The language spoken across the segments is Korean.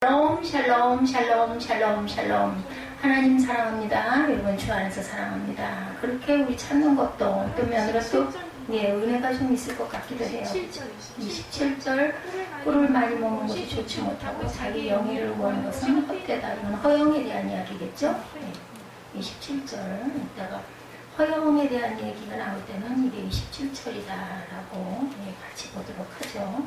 샬롬 샬롬 샬롬 샬롬 샬롬. 하나님 사랑합니다. 여러분 주 안에서 사랑합니다. 그렇게 우리 찾는 것도 어떤 면으로 또 은혜가 좀 있을 것 같기도 해요. 27절 꿀을 많이 먹는 것이 좋지 못하고 자기 영예를 구하는 것은 헛되다. 이건 허영에 대한 이야기겠죠. 27절 이따가 허영에 대한 얘기가 나올 때는 이게 27절이다라고 같이 보도록 하죠.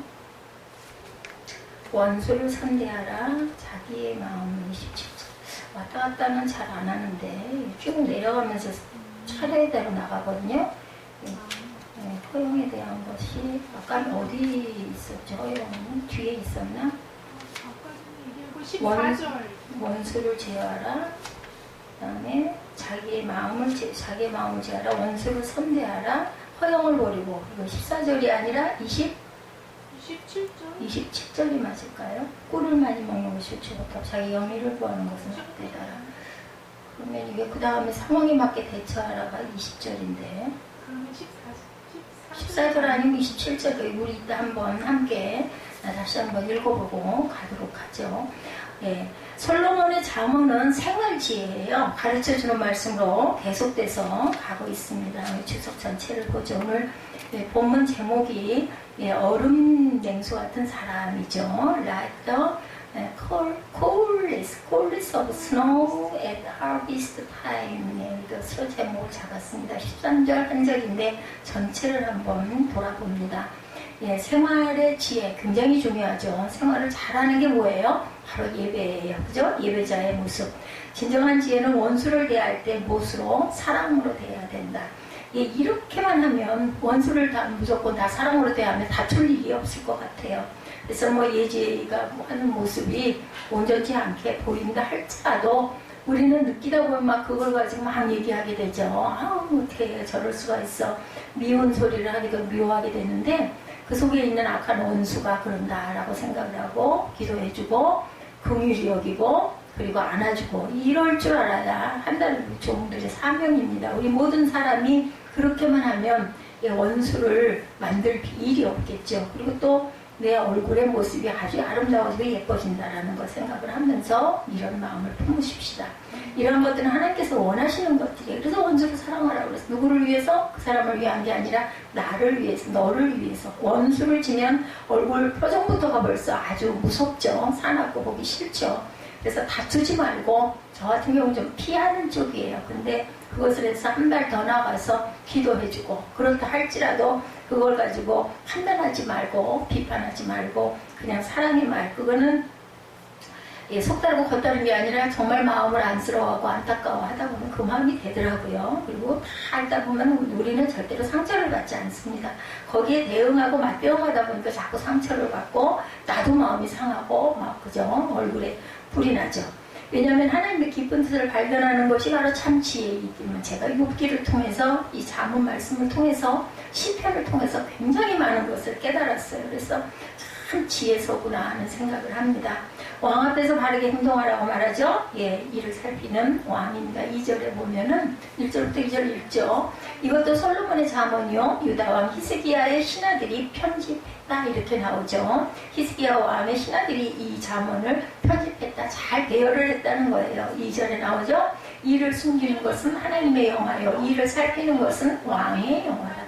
원수를 선대하라. 자기의 마음은 27절. 왔다 갔다는 잘 안 하는데 쭉 내려가면서 차례대로 나가거든요. 허용에 대한 것이 아까 어디 있었죠? 허용은 뒤에 있었나? 원수를 제어하라. 그 다음에 자기의 마음을 제어하라. 원수를 선대하라. 허용을 버리고. 이거 14절이 아니라 27절이 맞을까요? 꿀을 많이 먹는 것이 좋지 못하고 자기 영예를 구하는 것은 헛되다. 그러면 이게 그 다음에 상황에 맞게 대처하라가 20절인데 14절 아니면 27절. 우리 이따 한번 함께 다시 한번 읽어보고 가도록 하죠. 솔로몬의 잠언은 생활지혜예요. 가르쳐주는 말씀으로 계속돼서 가고 있습니다. 주석 전체를 보죠. 오늘 본문 제목이 얼음 냉수 같은 사람이죠. Like the coolest of snow at harvest time. 이것으로 제목을 잡았습니다. 13절 한 절인데 전체를 한번 돌아봅니다. 생활의 지혜 굉장히 중요하죠. 생활을 잘하는 게 뭐예요? 바로 예배예요. 그죠? 예배자의 모습. 진정한 지혜는 원수를 대할 때 무엇으로? 사랑으로 대해야 된다. 이렇게만 하면 원수를 다 무조건 다 사랑으로 대하면 다툴 일이 없을 것 같아요. 그래서 예지가 하는 모습이 온전치 않게 보인다 할지라도 우리는 느끼다 보면 막 그걸 가지고 막 얘기하게 되죠. 어떻게 저럴 수가 있어. 미운 소리를 하기도 미워하게 되는데 그 속에 있는 악한 원수가 그런다라고 생각을 하고 기도해주고 긍휼히 여기고 그리고 안아주고 이럴 줄 알아야 한다는 종들의 사명입니다. 우리 모든 사람이 그렇게만 하면 원수를 만들 일이 없겠죠. 그리고 또 내 얼굴의 모습이 아주 아름다워지고 예뻐진다라는 걸 생각을 하면서 이런 마음을 품으십시다. 이런 것들은 하나님께서 원하시는 것들이에요. 그래서 원수를 사랑하라고 그랬어요. 누구를 위해서? 그 사람을 위한 게 아니라 나를 위해서, 너를 위해서. 원수를 지면 얼굴 표정부터가 벌써 아주 무섭죠. 사납고 보기 싫죠. 그래서 다투지 말고 저 같은 경우는 좀 피하는 쪽이에요. 근데 그것을 해서 한 발 더 나가서 기도해주고 그렇다 할지라도 그걸 가지고 판단하지 말고 비판하지 말고 그냥 사랑의 말 그거는 속다르고 겉다른 게 아니라 정말 마음을 안쓰러워하고 안타까워하다 보면 그 마음이 되더라고요. 그리고 다 알다 보면 우리는 절대로 상처를 받지 않습니다. 거기에 대응하고 맞대응하다 보니까 자꾸 상처를 받고 나도 마음이 상하고 막 그죠? 얼굴에 불이 나죠. 왜냐하면 하나님의 깊은 뜻을 발견하는 것이 바로 참 지혜이기 때문에 제가 욥기를 통해서 이 잠언 말씀을 통해서 시편을 통해서 굉장히 많은 것을 깨달았어요. 그래서 참 지혜서구나 하는 생각을 합니다. 왕 앞에서 바르게 행동하라고 말하죠. 이를 살피는 왕입니다. 2절에 보면은 1절부터 2절 읽죠. 이것도 솔로몬의 잠언이요. 유다왕 히스기야의 신하들이 편집했다 이렇게 나오죠. 히스기야 왕의 신하들이 이 잠언을 편집했다. 잘 배열을 했다는 거예요. 2절에 나오죠. 이를 숨기는 것은 하나님의 영화요. 이를 살피는 것은 왕의 영화다.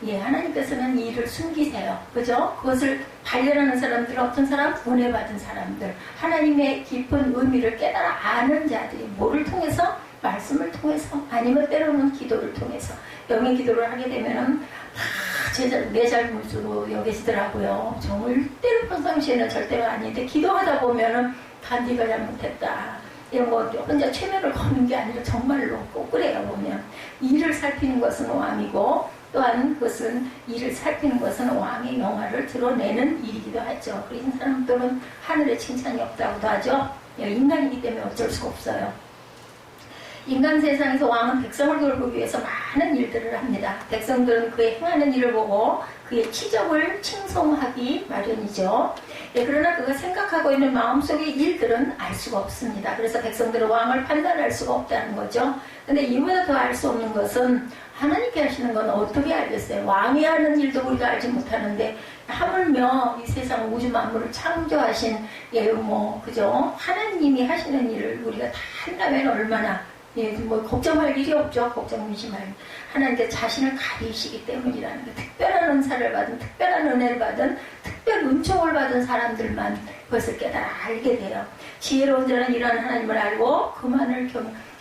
하나님께서는 이 일을 숨기세요. 그죠? 그것을 발견하는 사람들, 어떤 사람? 은혜 받은 사람들. 하나님의 깊은 의미를 깨달아 아는 자들이 뭐를 통해서? 말씀을 통해서 아니면 때로는 기도를 통해서 영의 기도를 하게 되면은 내 잘못으로 여기시더라고요. 절대로 평상시에는 절대가 아닌데 기도하다 보면은 다 네가 잘못했다. 이런 거 혼자 최면을 거는 게 아니라 정말로 꼭 그래요. 보면 이를 살피는 것은 왕이고 또한 그것은 이를 살피는 것은 왕의 영화를 드러내는 일이기도 하죠. 그런 사람들은 하늘에 칭찬이 없다고도 하죠. 인간이기 때문에 어쩔 수가 없어요. 인간 세상에서 왕은 백성을 돌보기 위해서 많은 일들을 합니다. 백성들은 그의 행하는 일을 보고 그의 치적을 칭송하기 마련이죠. 예, 그러나 그가 생각하고 있는 마음속의 일들은 알 수가 없습니다. 그래서 백성들은 왕을 판단할 수가 없다는 거죠. 근데 이보다 더 알 수 없는 것은 하나님께 하시는 건 어떻게 알겠어요? 왕이 하는 일도 우리가 알지 못하는데 하물며 이 세상 우주 만물을 창조하신 그죠? 하나님이 하시는 일을 우리가 다 한다면 얼마나 걱정할 일이 없죠. 걱정이지 말고 하나님께 자신을 가리시기 때문이라는 게 특별한 은사를 받은 특별한 은혜를 받은 특별 은총을 받은 사람들만 그것을 깨달아 알게 돼요. 지혜로운 자는 이러한 하나님을 알고 그만을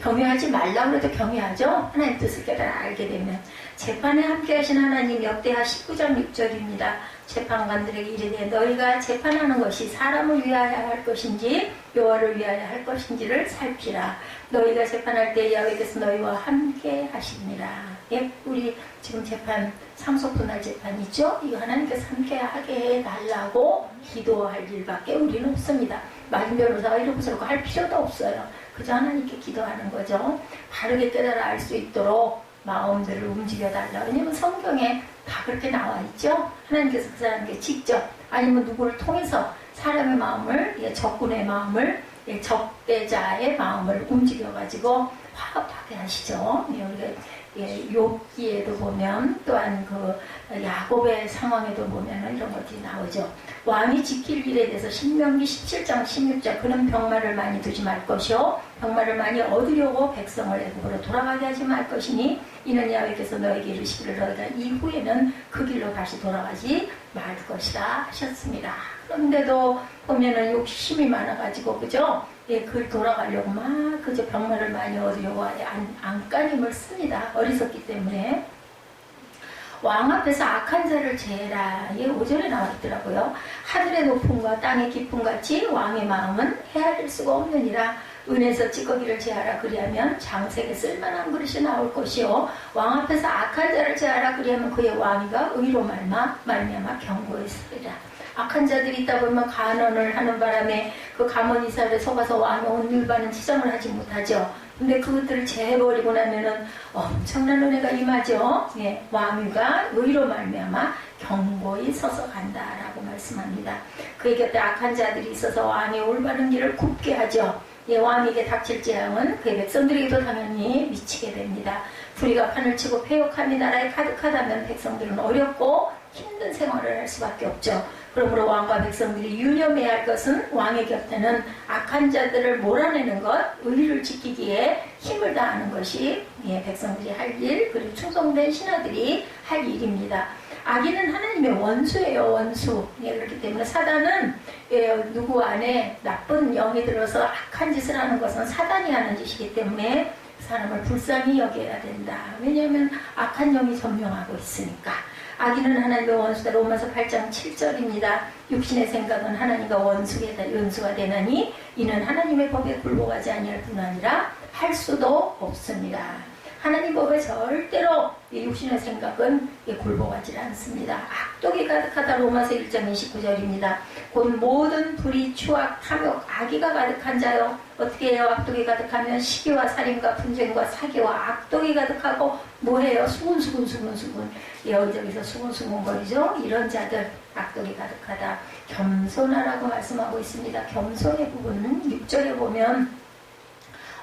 경외하지 말라고 해도 경외하죠. 하나님 뜻을 깨달아 알게 되면 재판에 함께 하신 하나님 역대하 19장 6절입니다. 재판관들에게 이르되 너희가 재판하는 것이 사람을 위하여 할 것인지 여호와를 위하여 할 것인지를 살피라. 너희가 재판할 때 여호와께서 너희와 함께 하시니라. 예, 우리 지금 재판 상속분할 재판 있죠? 이거 하나님께서 함께 하게 해달라고 기도할 일밖에 우리는 없습니다. 마진 변호사가 이러고 저러고 할 필요도 없어요. 그저 하나님께 기도하는 거죠. 바르게 깨달아 알 수 있도록 마음들을 움직여달라. 왜냐면 성경에 다 그렇게 나와 있죠. 하나님께서 그 사람에게 직접 아니면 누구를 통해서 사람의 마음을 적군의 마음을 적대자의 마음을 움직여가지고 화합하게 하시죠. 우리가 욥기에도 보면 또한 그 야곱의 상황에도 보면 이런 것들이 나오죠. 왕이 지킬 일에 대해서 신명기 17장 16절 그는 병마를 많이 두지 말 것이요 병마를 많이 얻으려고 백성을 애굽으로 돌아가게 하지 말 것이니 이는 야훼께서 너에게 이르시기를 너희가 이후에는 그 길로 다시 돌아가지 말 것이다 하셨습니다. 그런데도 보면은 욕심이 많아가지고 그죠? 그 돌아가려고 막 그저 병마를 많이 얻으려고 안간힘을 씁니다. 어리석기 때문에. 왕 앞에서 악한 자를 제해라. 5절에 나와 있더라고요. 하늘의 높음과 땅의 깊음 같이 왕의 마음은 헤아릴 수가 없느니라. 은에서 찌꺼기를 제하라. 그리하면 장색에 쓸만한 그릇이 나올 것이요 왕 앞에서 악한 자를 제하라. 그리하면 그의 왕위가 의로 말미암아 경고했으리라. 악한 자들이 있다 보면 간언을 하는 바람에 그 가문 이사를 속아서 왕의 온 일반은 지정을 하지 못하죠. 근데 그것들을 제해버리고 나면은 엄청난 은혜가 임하죠. 예, 왕위가 의로 말미암아 경고히 서서 간다라고 말씀합니다. 그의 곁에 악한 자들이 있어서 왕의 올바른 길을 굽게 하죠. 예, 왕에게 닥칠 재앙은 그의 백성들에게도 당연히 미치게 됩니다. 불의가 판을 치고 패역함이 나라에 가득하다면 백성들은 어렵고 힘든 생활을 할 수밖에 없죠. 그러므로 왕과 백성들이 유념해야 할 것은 왕의 곁에는 악한 자들을 몰아내는 것, 의리를 지키기에 힘을 다하는 것이 백성들이 할 일, 그리고 충성된 신하들이 할 일입니다. 악인은 하나님의 원수예요, 원수. 그렇기 때문에 사단은 누구 안에 나쁜 영이 들어서 악한 짓을 하는 것은 사단이 하는 짓이기 때문에 사람을 불쌍히 여겨야 된다. 왜냐하면 악한 영이 점령하고 있으니까. 악인은 하나님의 원수다. 로마서 8장 7절입니다. 육신의 생각은 하나님과 원수가 되나니 이는 하나님의 법에 굴복하지 아니할 뿐 아니라 할 수도 없습니다. 하나님 법에 절대로 육신의 생각은 굴복하지 않습니다. 악독이 가득하다. 로마서 1장 29절입니다. 곧 모든 불의, 추악, 탐욕, 악의가 가득한 자요. 어떻게 해요? 악독이 가득하면 시기와 살인과 분쟁과 사기와 악독이 가득하고 뭐해요? 수군수군. 여기저기서 수군수군거리죠. 이런 자들 악독이 가득하다. 겸손하라고 말씀하고 있습니다. 겸손의 부분은 6절에 보면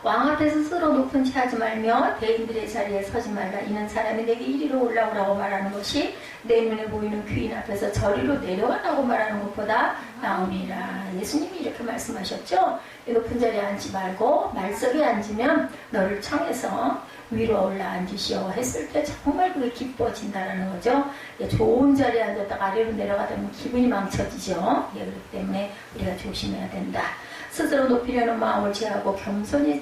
왕 앞에 스스로 높은 채 하지 말며 대인들의 자리에 서지 말라. 이는 사람이 내게 이리로 올라오라고 말하는 것이 내 눈에 보이는 귀인 앞에서 저리로 내려가라고 말하는 것보다 나으니라. 예수님이 이렇게 말씀하셨죠. 높은 자리에 앉지 말고 말석에 앉으면 너를 청해서 위로 올라 앉으시오 했을 때 정말 그게 기뻐진다라는 거죠. 좋은 자리에 앉았다가 아래로 내려가다 보면 기분이 망쳐지죠. 그렇기 때문에 우리가 조심해야 된다. 스스로 높이려는 마음을 제하고 겸손히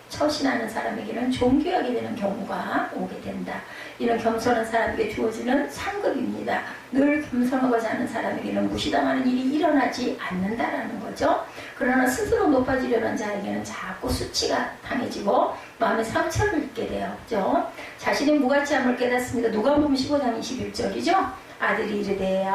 처신하는 사람에게는 존귀하게 되는 경우가 오게 된다. 이는 겸손한 사람에게 주어지는 상급입니다. 늘 겸손하고자 하는 사람에게는 무시당하는 일이 일어나지 않는다라는 거죠. 그러나 스스로 높아지려는 자에게는 자꾸 수치가 당해지고 마음의 상처를 입게 돼요. 그죠? 자신의 무가치함을 깨닫습니다. 누가복음 15장 21절이죠. 아들이 이르되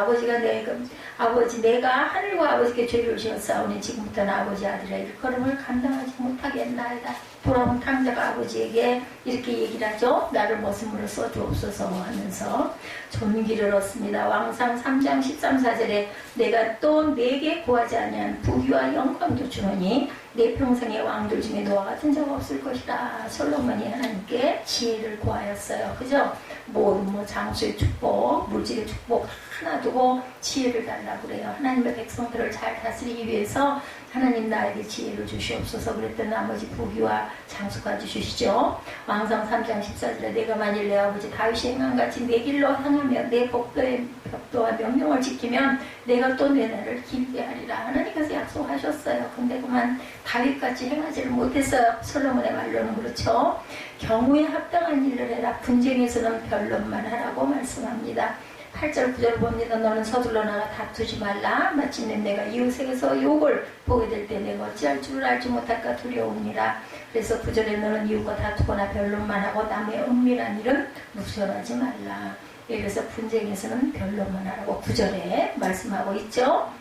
아버지 내가 하늘과 아버지께 죄를 지었사오니 지금부터는 아버지 아들의 일걸음을 감당하지 못하겠나이다. 돌아온 탕자가 아버지에게 이렇게 얘기를 하죠. 나를 머슴으로 써주옵소서 하면서 존귀를 얻습니다. 왕상 3장 13~14절에 내가 또 내게 구하지 아니한 부귀와 영광도 주노니 내 평생의 왕들 중에 너와 같은 자가 없을 것이다. 솔로몬이 하나님께 지혜를 구하였어요. 그죠? 모든 장수의 축복, 물질의 축복 하나 두고 지혜를 달라고 그래요. 하나님의 백성들을 잘 다스리기 위해서 하나님 나에게 지혜를 주시옵소서 그랬던 나머지 부귀와 장수까지 주시죠. 왕상 3장 14절에 내가 만일 내 아버지 다윗이 행함같이 내 길로 향하며 내 법도와 명령을 지키면 내가 또 내 날을 길게 하리라. 하나님께서 약속하셨어요. 근데 그만 다윗같이 행하지를 못했어요. 솔로몬의 말로는 그렇죠. 경우에 합당한 일을 해라. 분쟁에서는 변론만 하라고 말씀합니다. 8절 9절 봅니다. 너는 서둘러 나가 다투지 말라. 마침내 내가 이웃에게서 욕을 보게 될 때 내가 어찌할 줄을 알지 못할까 두려우니라. 그래서 9절에 너는 이웃과 다투거나 변론만 하고 남의 은밀한 일은 묵살하지 말라. 그래서 분쟁에서는 변론만 하라고 9절에 말씀하고 있죠.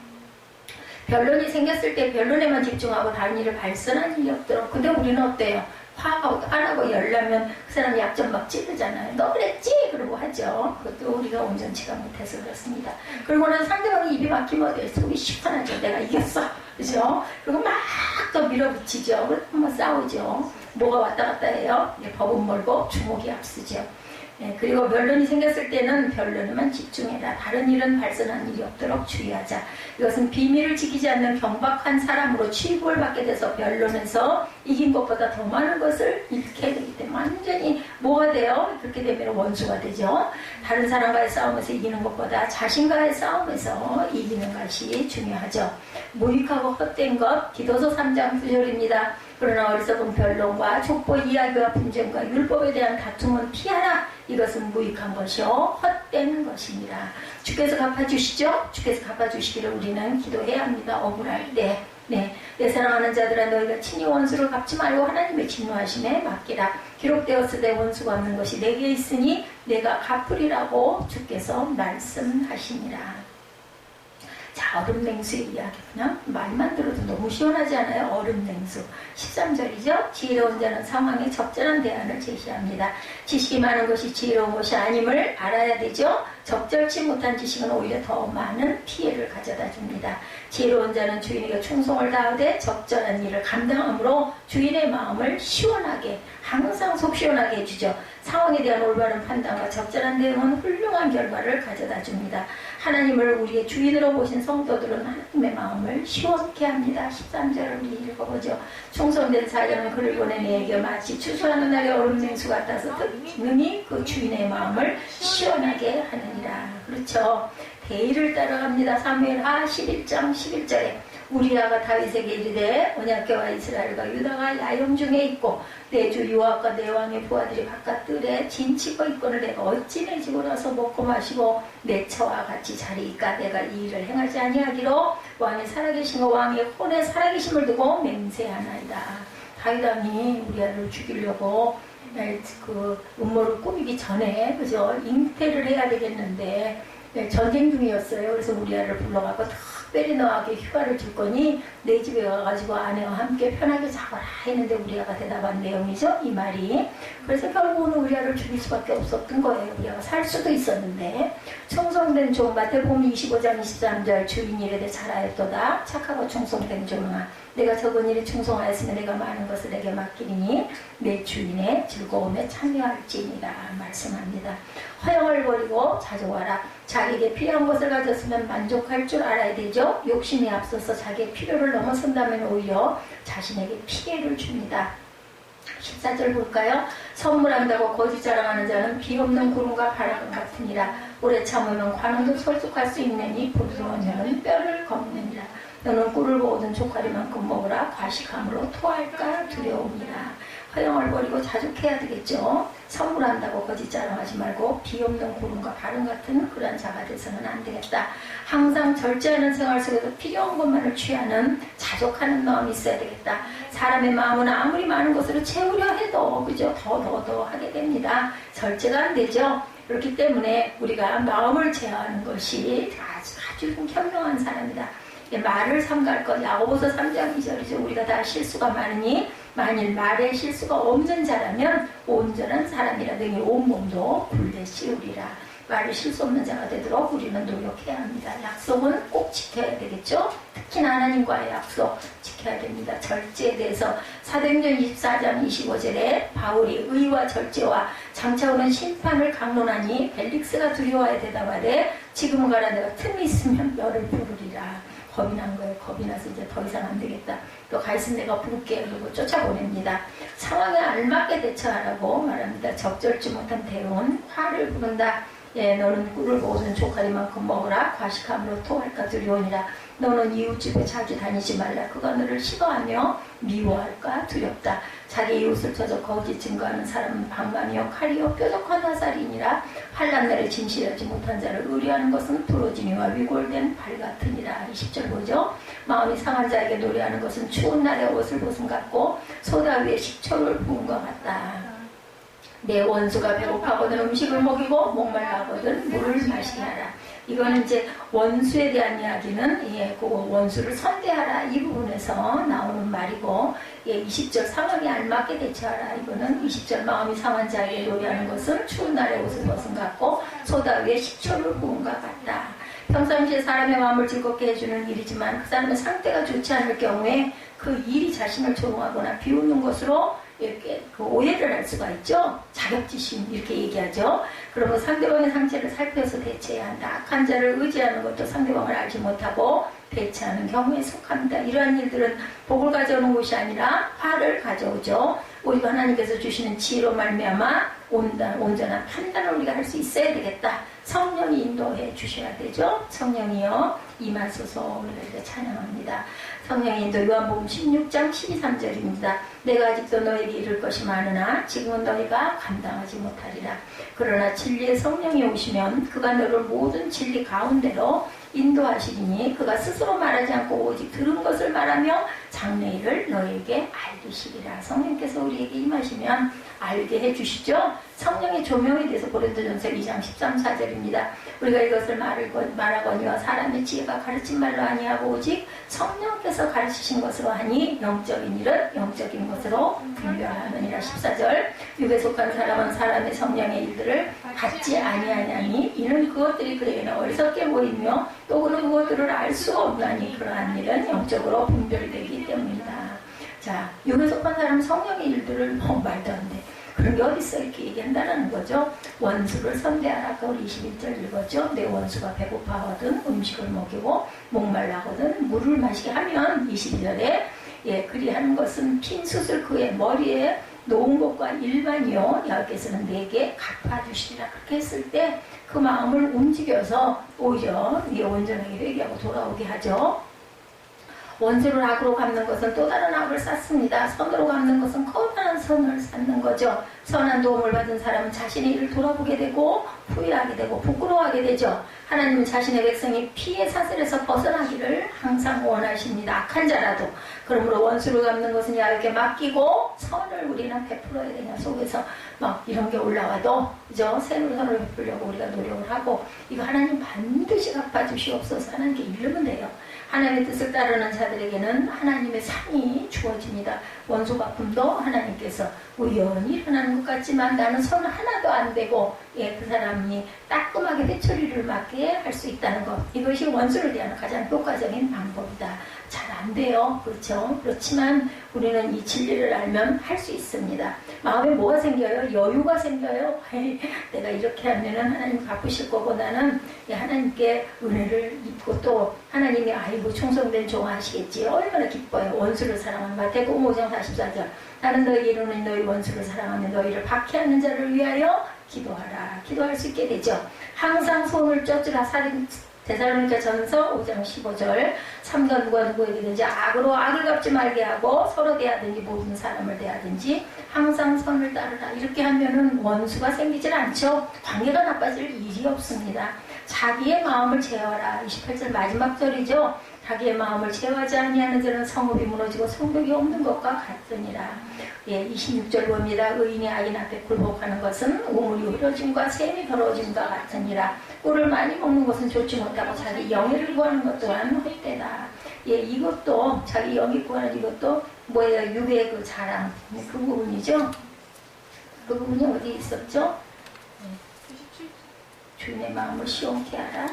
변론이 생겼을 때 변론에만 집중하고 다른 일을 발전한 일이 없도록. 근데 우리는 어때요? 화가 안 하고 열려면 그 사람이 약점 막 찌르잖아요. 너 그랬지? 그러고 하죠. 그것도 우리가 온전치가 못해서 그렇습니다. 그리고는 상대방이 입이 막히면 어때요? 속이 시원하죠. 내가 이겼어. 그죠? 그리고 막 또 밀어붙이죠. 그래서 한번 싸우죠. 뭐가 왔다 갔다 해요? 법은 멀고 주먹이 앞서죠. 그리고 변론이 생겼을 때는 변론에만 집중해라. 다른 일은 발생한 일이 없도록 주의하자. 이것은 비밀을 지키지 않는 경박한 사람으로 취급을 받게 돼서 변론에서 이긴 것보다 더 많은 것을 잃게 되기 때문에 완전히 뭐가 돼요? 그렇게 되면 원수가 되죠. 다른 사람과의 싸움에서 이기는 것보다 자신과의 싸움에서 이기는 것이 중요하죠. 무익하고 헛된 것, 디도서 3장 9절입니다. 그러나 어리석은 변론과 족보 이야기와 분쟁과 율법에 대한 다툼은 피하라. 이것은 무익한 것이요 헛된 것입니다. 주께서 갚아주시죠. 주께서 갚아주시기를 우리는 기도해야 합니다. 억울할 때. 내 사랑하는 자들아 너희가 친히 원수를 갚지 말고 하나님의 진노하심에 맡기라. 기록되었으되 원수가 없는 것이 내게 있으니 내가 갚으리라고 주께서 말씀하시니라. 자, 얼음냉수의 이야기. 그냥 말만 들어도 너무 시원하지 않아요? 얼음냉수. 13절이죠. 지혜로운 자는 상황에 적절한 대안을 제시합니다. 지식이 많은 것이 지혜로운 것이 아님을 알아야 되죠. 적절치 못한 지식은 오히려 더 많은 피해를 가져다 줍니다. 지혜로운 자는 주인에게 충성을 다하되 적절한 일을 감당함으로 주인의 마음을 시원하게, 항상 속 시원하게 해주죠. 상황에 대한 올바른 판단과 적절한 대응은 훌륭한 결과를 가져다 줍니다. 하나님을 우리의 주인으로 보신 성도들은 하나님의 마음을 시원케 합니다. 13절을 우리 읽어보죠. 충성된 사자는 그를 보내 내게 마치 추수하는 날의 얼음냉수 같아서 능히 그 주인의 마음을 시원하게 하느니라. 그렇죠. 대의를 따라갑니다. 사무엘하 11장 11절에 우리아가 다윗에게 이르되 언약궤와 이스라엘과 유다가 야영 중에 있고 내 주 요압과 내 왕의 부하들이 바깥 뜰에 진치고 있거늘 내가 어찌 내 집으로 와서 먹고 마시고 내 처와 같이 자리이까 내가 이 일을 행하지 아니하기로 왕의 살아계신 거 왕의 혼에 살아계심을 두고 맹세하나이다. 다윗 왕이 우리아를 죽이려고 그 음모를 꾸미기 전에 그죠 잉태를 해야 되겠는데 전쟁 중이었어요. 그래서 우리아를 불러가고 특별히 너에게 휴가를 줄 거니 내 집에 와가지고 아내와 함께 편하게 자거라 했는데 우리아가 대답한 내용이죠. 이 말이. 그래서 결국은 우리아를 죽일 수밖에 없었던 거예요. 우리아가 살 수도 있었는데 충성된 종 마태복음 25장 23절 주인이 이르되 잘하였도다 착하고 충성된 종아 내가 적은 일에 충성하였으면 내가 많은 것을 내게 맡기니 내 주인의 즐거움에 참여할지니라 말씀합니다. 허영을 버리고 자족하라. 자기에게 필요한 것을 가졌으면 만족할 줄 알아야 되죠. 욕심이 앞서서 자기의 필요를 넘어선다면 오히려 자신에게 피해를 줍니다. 14절 볼까요? 선물한다고 거짓 자랑하는 자는 비 없는 구름과 바람 같으니라. 오래 참으면 관원도 설득할 수 있느니 부드러운 혀는 뼈를 걷느니라. 너는 꿀을 보거든 조카리만큼 먹으라. 과식함으로 토할까 두려움이라. 허영을 버리고 자족해야 되겠죠. 선물한다고 거짓 자랑하지 말고 비 없는 구름과 바람 같은 그런 자가 돼서는 안 되겠다. 항상 절제하는 생활 속에서 필요한 것만을 취하는 자족하는 마음이 있어야 되겠다. 사람의 마음은 아무리 많은 것으로 채우려 해도 그죠 더 하게 됩니다. 절제가 안 되죠. 그렇기 때문에 우리가 마음을 제어하는 것이 아주 현명한 사람이다. 말을 삼가할 것, 야고보서 3장 2절이죠. 우리가 다 실수가 많으니 만일 말에 실수가 없는 자라면 온전한 사람이라 등이 온몸도 굴레 씌우리라. 말을 실수 없는 자가 되도록 우리는 노력해야 합니다. 약속은 꼭 지켜야 되겠죠. 특히나 하나님과의 약속 지켜야 됩니다. 절제에 대해서 사도행전 24장 25절에 바울이 의와 절제와 장차 오는 심판을 강론하니 벨릭스가 두려워하여 대답하되 지금은 가라 내가 틈이 있으면 뼈를 부르리라. 겁이 난 거예요. 겁이 나서 이제 더 이상 안 되겠다. 또 가 있으면 내가 부를게. 그리고 쫓아보냅니다. 상황에 알맞게 대처하라고 말합니다. 적절치 못한 대응은 화를 부른다. 예, 너는 꿀을 모든 조카리만큼 먹으라. 과식함으로 토할까 두려우니라. 너는 이웃집에 자주 다니지 말라. 그가 너를 싫어하며 미워할까 두렵다. 자기 이웃을 쳐서 거짓 증거하는 사람은 방망이요 칼이요 뾰족한 화살이니라. 환난 날에 진실하지 못한 자를 의뢰하는 것은 부러지니와 위골된 발 같으니라. 20절 보죠. 마음이 상한 자에게 노래하는 것은 추운 날에 옷을 벗은 같고 소다 위에 식초를 부은 것 같다. 내 원수가 배고파거든 음식을 먹이고 목말라거든 물을 마시게 하라. 이거는 이제 원수에 대한 이야기는 그 원수를 선대하라 이 부분에서 나오는 말이고 20절 상황에 알맞게 대처하라. 이거는 20절 마음이 상한 자에게 노래하는 것은 추운 날에 옷을 벗은 같고 소다 위에 식초를 부은 것 같다. 평상시에 사람의 마음을 즐겁게 해주는 일이지만 그 사람의 상태가 좋지 않을 경우에 그 일이 자신을 조롱하거나 비웃는 것으로 이렇게 그 오해를 할 수가 있죠. 자격지심 이렇게 얘기하죠. 그러면 상대방의 상태를 살펴서 대처해야 한다. 악한 자를 의지하는 것도 상대방을 알지 못하고 대처하는 경우에 속합니다. 이러한 일들은 복을 가져오는 것이 아니라 화를 가져오죠. 우리가 하나님께서 주시는 지혜로 말미암아 온전한 판단을 우리가 할 수 있어야 되겠다. 성령이 인도해 주셔야 되죠. 성령이요 임하소서. 우리가 이제 찬양합니다. 성령의 인도 요한복음 16장 12~13절입니다. 내가 아직도 너에게 이를 것이 많으나 지금은 너희가 감당하지 못하리라. 그러나 진리의 성령이 오시면 그가 너를 모든 진리 가운데로 인도하시리니 그가 스스로 말하지 않고 오직 들은 것을 말하며 장래일을 너에게 알리시리라. 성령께서 우리에게 임하시면 알게 해주시죠. 성령의 조명에 대해서 고린도전서 2장 13~14절입니다. 우리가 이것을 말하거니와 사람의 지혜가 가르친 말로 아니하고 오직 성령께서 가르치신 것으로 하니 영적인 일은 영적인 것으로 분별하느니라. 14절 육에 속한 사람은 사람의 성령의 일들을 갖지 아니하냐니 이는 그것들이 그에게는 어리석게 보이며 또 그는 그것들을 알 수가 없나니 그러한 일은 영적으로 분별되기 때문이다. 자, 육에 속한 사람은 성령의 일들을 말도 안 돼. 그런 게 어딨어 이렇게 얘기한다는 거죠. 원수를 선대하라. 아까 우리 21절 읽었죠. 내 원수가 배고파하거든 음식을 먹이고 목말라거든 물을 마시게 하면 22절에 그리하는 것은 핀 숯을 그의 머리에 놓은 것과 일반이요 여호와께서는 내게 갚아주시리라. 그렇게 했을 때 그 마음을 움직여서 오히려 온전하게 회개하고 돌아오게 하죠. 원수를 악으로 갚는 것은 또 다른 악을 쌓습니다. 선으로 갚는 것은 커다란 선을 쌓는 거죠. 선한 도움을 받은 사람은 자신의 일을 돌아보게 되고 후회하게 되고 부끄러워하게 되죠. 하나님은 자신의 백성이 피해 사슬에서 벗어나기를 항상 원하십니다. 악한 자라도. 그러므로 원수를 갚는 것은 야훼게 맡기고 선을 우리는 베풀어야 되냐. 속에서 막 이런 게 올라와도 그죠? 새로운 선을 베풀려고 우리가 노력을 하고 이거 하나님 반드시 갚아주시옵소서. 하나님께 이르면 돼요. 하나님의 뜻을 따르는 자들에게는 하나님의 상이 주어집니다. 원수 갚음도 하나님께서 우연히 일어나는 것 같지만 나는 선 하나도 안 되고 그 사람이 따끔하게 회초리를 맞게 할 수 있다는 것. 이것이 원수를 대하는 가장 효과적인 방법이다. 잘 안 돼요. 그렇죠? 그렇지만 우리는 이 진리를 알면 할 수 있습니다. 마음에 뭐가 생겨요? 여유가 생겨요. 내가 이렇게 하면은 하나님 갚으실 거고 나는 하나님께 은혜를 입고 또 하나님이 아이고 충성된 종아 하시겠지. 얼마나 기뻐요. 원수를 사랑하는 마태복음 5장 44절. 나는 너희 이루는 너희 원수를 사랑하며 너희를 박해하는 자를 위하여 기도하라. 기도할 수 있게 되죠. 항상 손을 쪄주라. 데살로니가전서 5장 15절. 삼가 누가 누구에게든지 악으로 악을 갚지 말게 하고 서로 대하든지 모든 사람을 대하든지 항상 선을 따르라. 이렇게 하면은 원수가 생기질 않죠. 관계가 나빠질 일이 없습니다. 자기의 마음을 제어하라. 28절 마지막 절이죠. 자기의 마음을 제어하지 아니하는 자는 성읍이 무너지고 성벽이 없는 것과 같으니라. 예, 26절 봅니다. 의인이 악인 앞에 굴복하는 것은 우물이 흐려짐과 샘이 더러워짐과 같으니라. 꿀을 많이 먹는 것은 좋지 못하고 자기 영예를 구하는 것 또한 헛되다. 예, 이것도 자기 영예 구하는 이것도 뭐예요? 육의 그 자랑, 그 부분이죠. 그 부분이 어디 있었죠? 주인의 마음을 시원케 하라.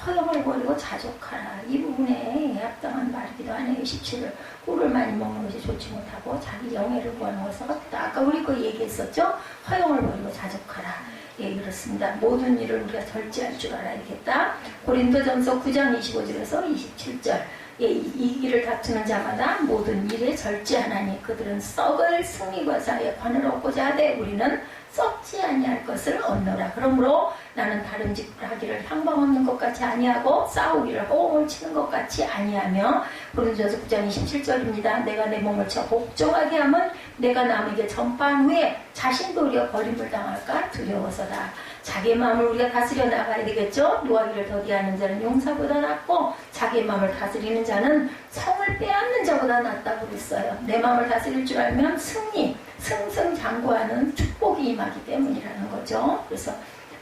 허영을 버리고 자족하라. 이 부분에 합당한 말이기도 하네요. 17을 꿀을 많이 먹는 것이 좋지 못하고 자기 영예를 구하는 것은 헛되다. 아까 우리 거 얘기했었죠? 허영을 버리고 자족하라. 예, 그렇습니다. 모든 일을 우리가 절제할 줄 알아야겠다. 고린도전서 9장 25절에서 27절. 예, 이 길을 다투는 자마다 모든 일에 절제하나니 그들은 썩을 승리과 사에 관을 얻고자 하되 우리는 썩지 아니할 것을 얻노라. 그러므로 나는 다른 직을 하기를 향방 없는 것 같이 아니하고 싸우기를 호응을 치는 것 같이 아니하며 고린도전서 9장 27절입니다. 내가 내 몸을 쳐 복종하게 하면 내가 남에게 전파한 후에 자신도 우리가 버림을 당할까 두려워서다. 자기의 마음을 우리가 다스려 나가야 되겠죠. 노하기를 더디하는 자는 용사보다 낫고 자기의 마음을 다스리는 자는 성을 빼앗는 자보다 낫다고 그랬어요. 내 마음을 다스릴 줄 알면 승리, 승승장구하는 축복이 임하기 때문이라는 거죠. 그래서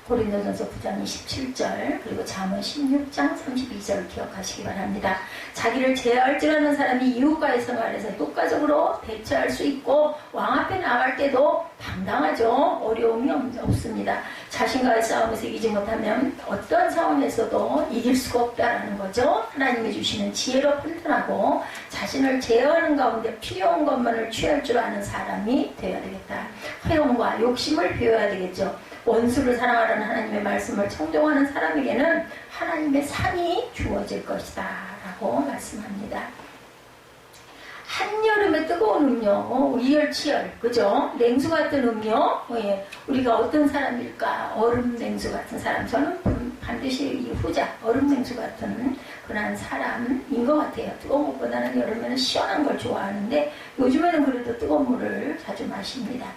고린도전서 9장 27절 그리고 잠언 16장 32절 기억하시기 바랍니다. 자기를 제어할 줄 아는 사람이 이웃과의 생활에서 효과적으로 대처할 수 있고 왕 앞에 나갈 때도 당당하죠. 어려움이 없습니다. 자신과의 싸움에서 이기지 못하면 어떤 상황에서도 이길 수가 없다라는 거죠. 하나님이 주시는 지혜로 판단하고 자신을 제어하는 가운데 필요한 것만을 취할 줄 아는 사람이 되어야 되겠다. 허영과 욕심을 비워야 되겠죠. 원수를 사랑하라는 하나님의 말씀을 청종하는 사람에게는 하나님의 상이 주어질 것이다 라고 말씀합니다. 한여름에 뜨거운 음료, 이열치열, 그죠? 냉수 같은 음료, 예. 우리가 어떤 사람일까? 얼음 냉수 같은 사람. 저는 반드시 이 후자, 얼음 냉수 같은 그런 사람인 것 같아요. 뜨거운 것보다는 여름에는 시원한 걸 좋아하는데 요즘에는 그래도 뜨거운 물을 자주 마십니다.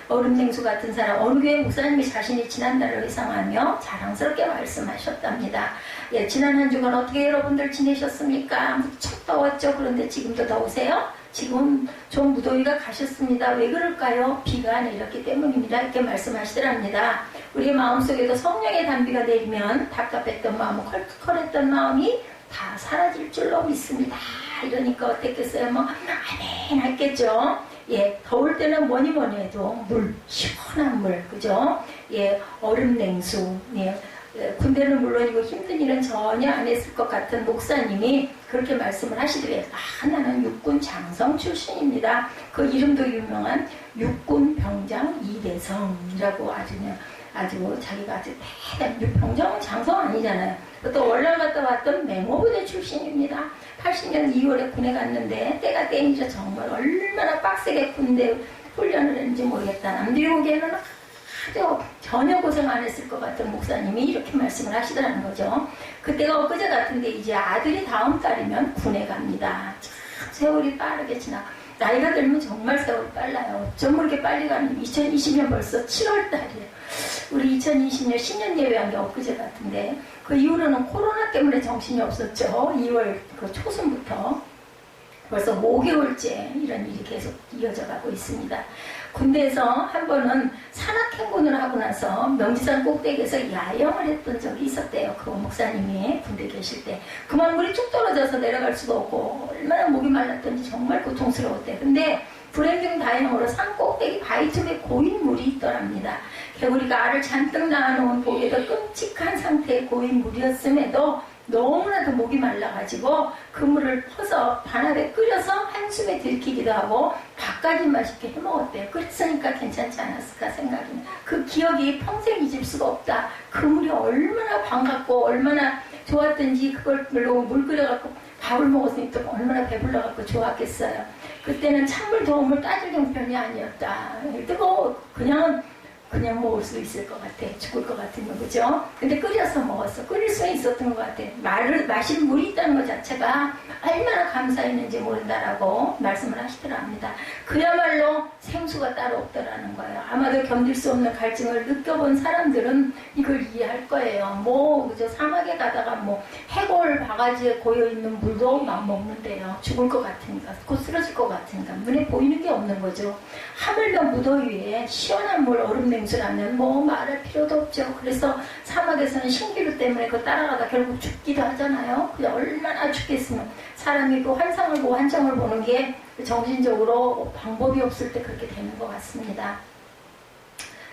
얼음 냉수 같은 사람, 어느 교회 목사님이 자신이 지난달을 회상하며 자랑스럽게 말씀하셨답니다. 예, 지난 한 주간 어떻게 여러분들 지내셨습니까? 무척 더웠죠? 그런데 지금도 더우세요? 지금 좀 무더위가 가셨습니다. 왜 그럴까요? 비가 내렸기 때문입니다. 이렇게 말씀하시더랍니다. 우리 마음속에도 성령의 단비가 내리면 답답했던 마음, 컬컬했던 마음이 다 사라질 줄로 믿습니다. 이러니까 어땠겠어요? 뭐 아멘 했겠죠? 예, 더울 때는 뭐니 해도 물, 시원한 물, 그죠? 예, 얼음 냉수, 예, 군대는 물론이고 힘든 일은 전혀 안 했을 것 같은 목사님이 그렇게 말씀을 하시더래요. 아, 나는 육군 장성 출신입니다. 그 이름도 유명한 육군 병장 이대성이라고 아주 자기가 아주 대단, 병장은 장성 아니잖아요. 또 월남 갔다 왔던 맹호부대 출신입니다. 80년 2월에 군에 갔는데 때가 때이죠. 정말 얼마나 빡세게 군대 훈련을 했는지 모르겠다. 남들이 보기에는 아주 전혀 고생 안 했을 것 같은 목사님이 이렇게 말씀을 하시더라는 거죠. 그때가 엊그제 같은데 이제 아들이 다음 달이면 군에 갑니다. 참 세월이 빠르게 지나. 나이가 들면 정말 세월이 빨라요. 어쩜 그렇게 빨리 가는 2020년 벌써 7월 달이에요. 우리 2020년 신년 예배한 게 엊그제 같은데 그 이후로는 코로나 때문에 정신이 없었죠. 2월 그 초순부터 벌써 5개월째 이런 일이 계속 이어져 가고 있습니다. 군대에서 한 번은 산악행군을 하고 나서 명지산 꼭대기에서 야영을 했던 적이 있었대요. 그 목사님이 군대 계실 때. 그만 물이 쭉 떨어져서 내려갈 수도 없고 얼마나 목이 말랐던지 정말 고통스러웠대. 근데 불행 중 다행으로 산 꼭대기 바위쪽에 고인 물이 있더랍니다. 개구리가 알을 잔뜩 낳아놓은 복에도 끔찍한 상태의 고인 물이었음에도 너무나도 목이 말라가지고 그 물을 퍼서 반합에 끓여서 한숨에 들키기도 하고 밥까지 맛있게 해먹었대요. 그랬으니까 괜찮지 않았을까 생각이 나요. 그 기억이 평생 잊을 수가 없다. 그 물이 얼마나 반갑고 얼마나 좋았던지 그걸로 물 끓여갖고 밥을 먹었으니 또 얼마나 배불러갖고 좋았겠어요. 그때는 찬물 더운 물 따질 형편이 아니었다. 뜨거워 그냥 그냥 먹을 수 있을 것 같아. 죽을 것 같으면, 그죠? 근데 끓여서 먹었어. 끓일 수 있었던 것 같아. 마실 물이 있다는 것 자체가 얼마나 감사했는지 모른다라고 말씀을 하시더라 합니다. 그야말로 생수가 따로 없더라는 거예요. 아마도 견딜 수 없는 갈증을 느껴본 사람들은 이걸 이해할 거예요. 그죠? 사막에 가다가 해골 바가지에 고여있는 물도 막 먹는데요. 죽을 것 같으니까, 곧 쓰러질 것 같으니까. 눈에 보이는 게 없는 거죠. 하물며 무더위에 시원한 물 얼음 냉수라면 말할 필요도 없죠. 그래서 사막에서는 신기루 때문에 그 따라가다 결국 죽기도 하잖아요. 그냥 얼마나 죽겠으면 사람이 그 환상을 보고 환청을 보는 게 정신적으로 방법이 없을 때 그렇게 되는 것 같습니다.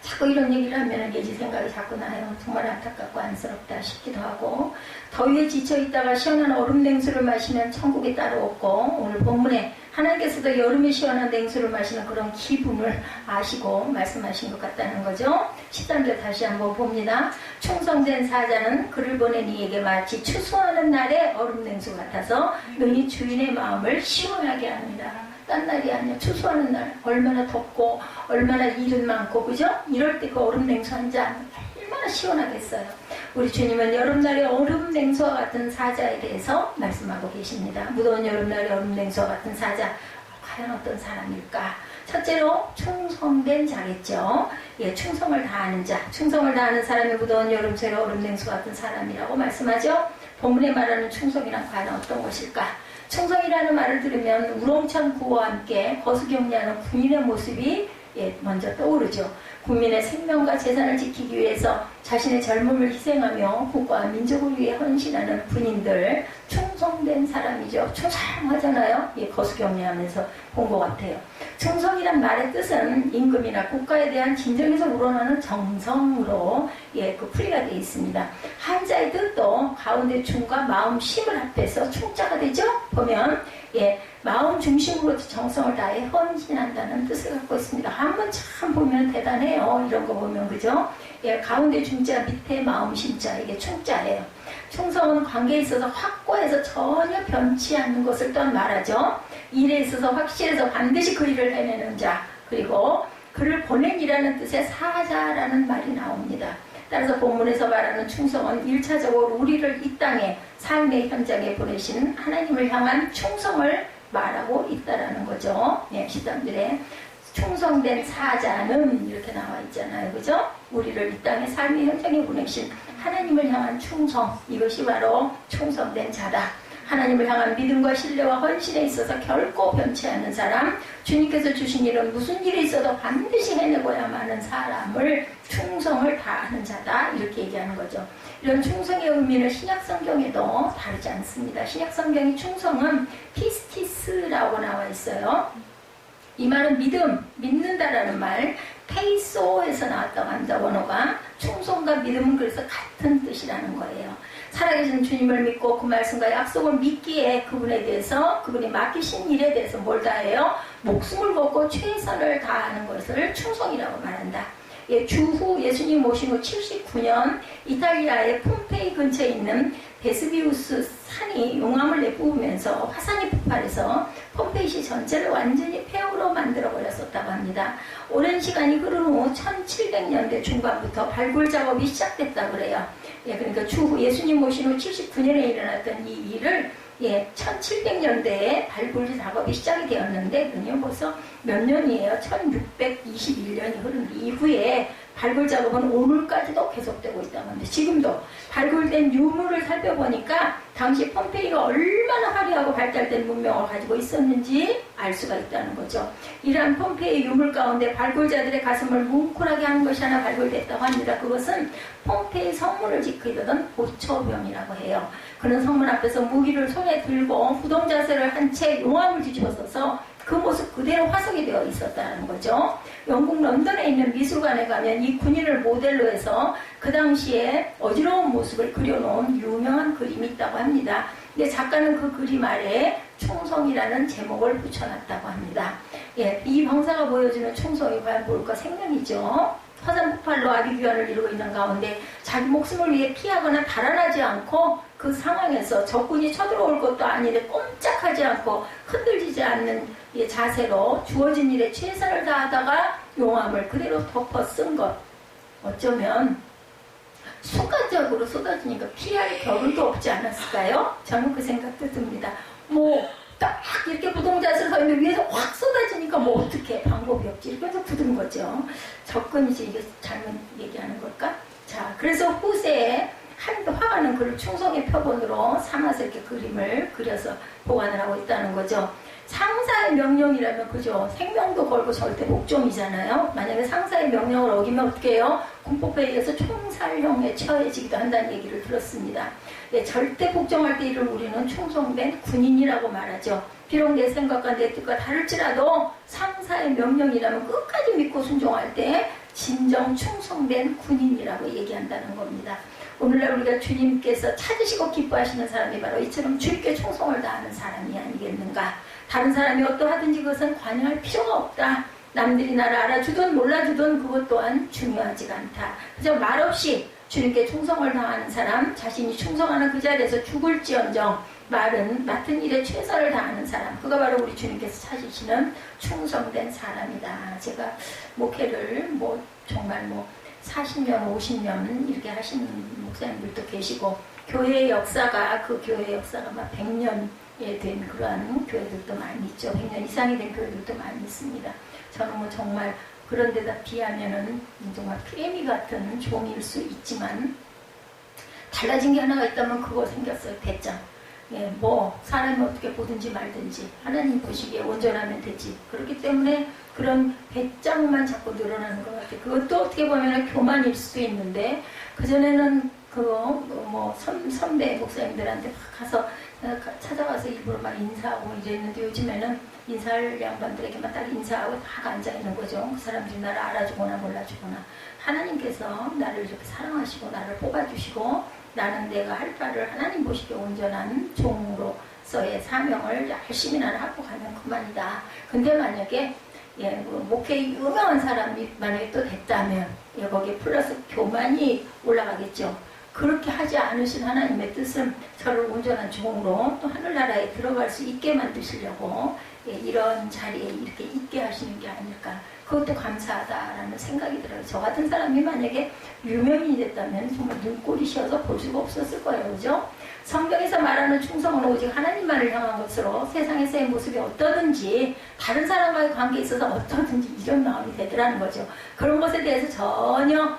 자꾸 이런 얘기를 하면 예지 생각이 자꾸 나요. 정말 안타깝고 안쓰럽다 싶기도 하고, 더위에 지쳐있다가 시원한 얼음 냉수를 마시면 천국이 따로 없고, 오늘 본문에 하나님께서도 여름에 시원한 냉수를 마시는 그런 기분을 아시고 말씀하신 것 같다는 거죠. 13절 다시 한번 봅니다. 충성된 사자는 그를 보낸 이에게 마치 추수하는 날의 얼음 냉수 같아서 능히 주인의 마음을 시원하게 합니다. 딴 날이 아니야. 추수하는 날 얼마나 덥고 얼마나 일은 많고, 그죠? 이럴 때 그 얼음 냉수 한 잔 얼마나 시원하겠어요. 우리 주님은 여름날의 얼음 냉수와 같은 사자에 대해서 말씀하고 계십니다. 무더운 여름날의 얼음 냉수와 같은 사자, 과연 어떤 사람일까? 첫째로 충성된 자겠죠. 충성을 다하는 자, 충성을 다하는 사람이 무더운 여름철의 얼음 냉수 같은 사람이라고 말씀하죠. 본문에 말하는 충성이란 과연 어떤 것일까? 충성이라는 말을 들으면 우렁찬 구호와 함께 거수경례하는 군인의 모습이 먼저 떠오르죠. 국민의 생명과 재산을 지키기 위해서 자신의 젊음을 희생하며 국가와 민족을 위해 헌신하는 군인들, 충성된 사람이죠. 충성하잖아요. 거수경례하면서 본 것 같아요. 충성이란 말의 뜻은 임금이나 국가에 대한 진정에서 우러나는 정성으로 그 풀이가 되어 있습니다. 한자의 뜻도 가운데 충과 마음 심을 합해서 충자가 되죠. 보면 마음 중심으로 정성을 다해 헌신한다는 뜻을 갖고 있습니다. 한번 참 보면 대단해요. 이런 거 보면, 그죠? 가운데 중자 밑에 마음 심자, 이게 충자예요. 충성은 관계에 있어서 확고해서 전혀 변치 않는 것을 또한 말하죠. 일에 있어서 확실해서 반드시 그 일을 해내는 자, 그리고 그를 보낸 이라는 뜻의 사자라는 말이 나옵니다. 따라서 본문에서 말하는 충성은 1차적으로 우리를 이 땅에 삶의 현장에 보내신 하나님을 향한 충성을 말하고 있다라는 거죠. 13절에 충성된 사자는 이렇게 나와 있잖아요. 그죠? 우리를 이 땅의 삶의 현장에 보내신 하나님을 향한 충성, 이것이 바로 충성된 자다. 하나님을 향한 믿음과 신뢰와 헌신에 있어서 결코 변치 않는 사람, 주님께서 주신 일은 무슨 일이 있어도 반드시 해내고야만 하는 사람을 충성을 다하는 자다, 이렇게 얘기하는 거죠. 이런 충성의 의미는 신약성경에도 다르지 않습니다. 신약성경의 충성은 피스티스라고 나와 있어요. 이 말은 믿음, 믿는다라는 말, 페이소에서 나왔다고 합니다. 원어가 충성과 믿음은 그래서 같은 뜻이라는 거예요. 살아계신 주님을 믿고 그 말씀과 약속을 믿기에 그분에 대해서, 그분이 맡기신 일에 대해서 뭘 다해요? 목숨을 걸고 최선을 다하는 것을 충성이라고 말한다. 주후 예수님 모신 후 79년 이탈리아의 폼페이 근처에 있는 베스비우스 산이 용암을 내뿜으면서 화산이 폭발해서 폼페이시 전체를 완전히 폐허로 만들어버렸었다고 합니다. 오랜 시간이 흐른 후 1700년대 중반부터 발굴 작업이 시작됐다고 그래요. 그러니까 주후 예수님 모신 후 79년에 일어났던 이 일을 1700년대에 발굴 작업이 시작이 되었는데, 그냥 벌써 몇 년이에요. 1621년이 흐른 이후에 발굴 작업은 오늘까지도 계속되고 있다고 합니다. 지금도 발굴된 유물을 살펴보니까 당시 폼페이가 얼마나 화려하고 발달된 문명을 가지고 있었는지 알 수가 있다는 거죠. 이러한 폼페이 유물 가운데 발굴자들의 가슴을 뭉클하게 하는 것이 하나 발굴됐다고 합니다. 그것은 폼페이 성문을 지키던 보초병이라고 해요. 그는 성문 앞에서 무기를 손에 들고 후동 자세를 한 채 용암을 뒤집어서서 그 모습 그대로 화석이 되어 있었다는 거죠. 영국 런던에 있는 미술관에 가면 이 군인을 모델로 해서 그 당시에 어지러운 모습을 그려놓은 유명한 그림이 있다고 합니다. 근데 작가는 그 그림 아래에 충성이라는 제목을 붙여놨다고 합니다. 이 병사가 보여주는 충성이 과연 뭘까? 생명이죠. 화산 폭발로 아비규환을 이루고 있는 가운데 자기 목숨을 위해 피하거나 달아나지 않고 그 상황에서 적군이 쳐들어올 것도 아닌데 꼼짝하지 않고 흔들리지 않는 자세로 주어진 일에 최선을 다하다가 용암을 그대로 덮어 쓴 것, 어쩌면 순간적으로 쏟아지니까 피할 겨를도 없지 않았을까요? 저는 그 생각도 듭니다. 뭐 딱 이렇게 부동자세로 서 있는데 위에서 확 쏟아지니까 뭐 어떻게 방법이 없지 이렇게 해서 굳은 거죠. 접근이지 이게 잘못 얘기하는 걸까? 자, 그래서 후세에 화가는 그를 충성의 표본으로 삼아서 이렇게 그림을 그려서 보관을 하고 있다는 거죠. 상사의 명령이라면 그죠? 생명도 걸고 절대 복종이잖아요. 만약에 상사의 명령을 어기면 어떻게 해요? 군법에 의해서 총살형에 처해지기도 한다는 얘기를 들었습니다. 네, 절대 복종할 때 이를 우리는 충성된 군인이라고 말하죠. 비록 내 생각과 내 뜻과 다를지라도 상사의 명령이라면 끝까지 믿고 순종할 때 진정 충성된 군인이라고 얘기한다는 겁니다. 오늘날 우리가 주님께서 찾으시고 기뻐하시는 사람이 바로 이처럼 주님께 충성을 다하는 사람이 아니겠는가. 다른 사람이 어떠하든지 그것은 관여할 필요가 없다. 남들이 나를 알아주든 몰라주든 그것 또한 중요하지가 않다. 그저 말없이 주님께 충성을 다하는 사람, 자신이 충성하는 그 자리에서 죽을지언정 맡은 일에 최선을 다하는 사람, 그가 바로 우리 주님께서 찾으시는 충성된 사람이다. 제가 목회를 정말 40년, 50년 이렇게 하시는 목사님들도 계시고 교회의 역사가 그 교회의 역사가 막 100년에 된 그러한 교회들도 많이 있죠. 100년 이상이 된 교회들도 많이 있습니다. 저는 정말 그런 데다 비하면은 정말 피레미 같은 종일 수 있지만 달라진 게 하나가 있다면 그거 생겼어요. 배짱. 예, 사람이 어떻게 보든지 말든지 하나님 보시기에 온전하면 되지. 그렇기 때문에 그런 배짱만 자꾸 늘어나는 것 같아요. 그것도 어떻게 보면 교만일 수도 있는데 그전에는 선배 목사님들한테 막 가서 찾아가서 일부러 막 인사하고 이랬는데 요즘에는 인사할 양반들에게만 딱 인사하고 다 앉아있는 거죠. 그 사람들이 나를 알아주거나 몰라주거나 하나님께서 나를 이렇게 사랑하시고 나를 뽑아주시고 나는 내가 할 바를 하나님 보시기에 온전한 종으로서의 사명을 열심히 나는 하고 가면 그만이다. 근데 만약에 목회에 유명한 사람이 만약에 또 됐다면 거기에 플러스 교만이 올라가겠죠. 그렇게 하지 않으신 하나님의 뜻은 저를 온전한 종으로 또 하늘나라에 들어갈 수 있게 만드시려고 이런 자리에 이렇게 있게 하시는 게 아닐까. 그것도 감사하다라는 생각이 들어요. 저 같은 사람이 만약에 유명인이 됐다면 정말 눈꼴이 쉬어서 볼 수가 없었을 거예요. 그죠? 성경에서 말하는 충성은 오직 하나님만을 향한 것으로 세상에서의 모습이 어떠든지 다른 사람과의 관계에 있어서 어떠든지 이런 마음이 되더라는 거죠. 그런 것에 대해서 전혀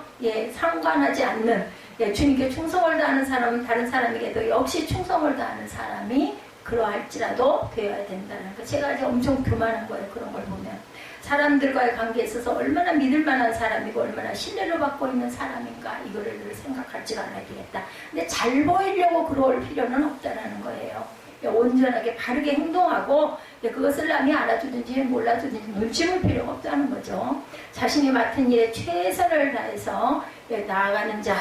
상관하지 않는 주님께 충성을 다하는 사람은 다른 사람에게도 역시 충성을 다하는 사람이 그러할지라도 되어야 된다는 거. 제가 아주 엄청 교만한 거예요. 그런 걸 보면. 사람들과의 관계에 있어서 얼마나 믿을 만한 사람이고 얼마나 신뢰를 받고 있는 사람인가 이거를 생각할 줄 알아야 되겠다. 근데 잘 보이려고 그럴 필요는 없다라는 거예요. 온전하게 바르게 행동하고 그것을 남이 알아주든지 몰라주든지 눈치 볼 필요가 없다는 거죠. 자신이 맡은 일에 최선을 다해서 나아가는 자,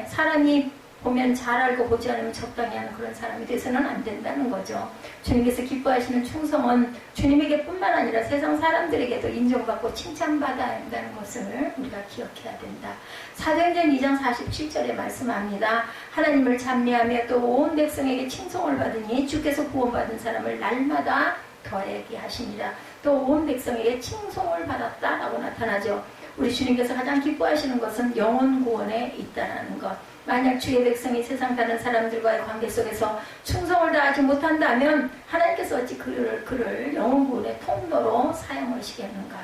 사람이 보면 잘 알고 보지 않으면 적당히 하는 그런 사람이 돼서는 안 된다는 거죠. 주님께서 기뻐하시는 충성은 주님에게 뿐만 아니라 세상 사람들에게도 인정받고 칭찬받아야 한다는 것을 우리가 기억해야 된다. 사도행전 2장 47절에 말씀합니다. 하나님을 찬미하며 또 온 백성에게 칭송을 받으니 주께서 구원받은 사람을 날마다 더하게 하시니라. 또 온 백성에게 칭송을 받았다라고 나타나죠. 우리 주님께서 가장 기뻐하시는 것은 영혼 구원에 있다는 것. 만약 주의 백성이 세상 다른 사람들과의 관계 속에서 충성을 다하지 못한다면 하나님께서 어찌 그를 영혼 구원의 통로로 사용하시겠는가.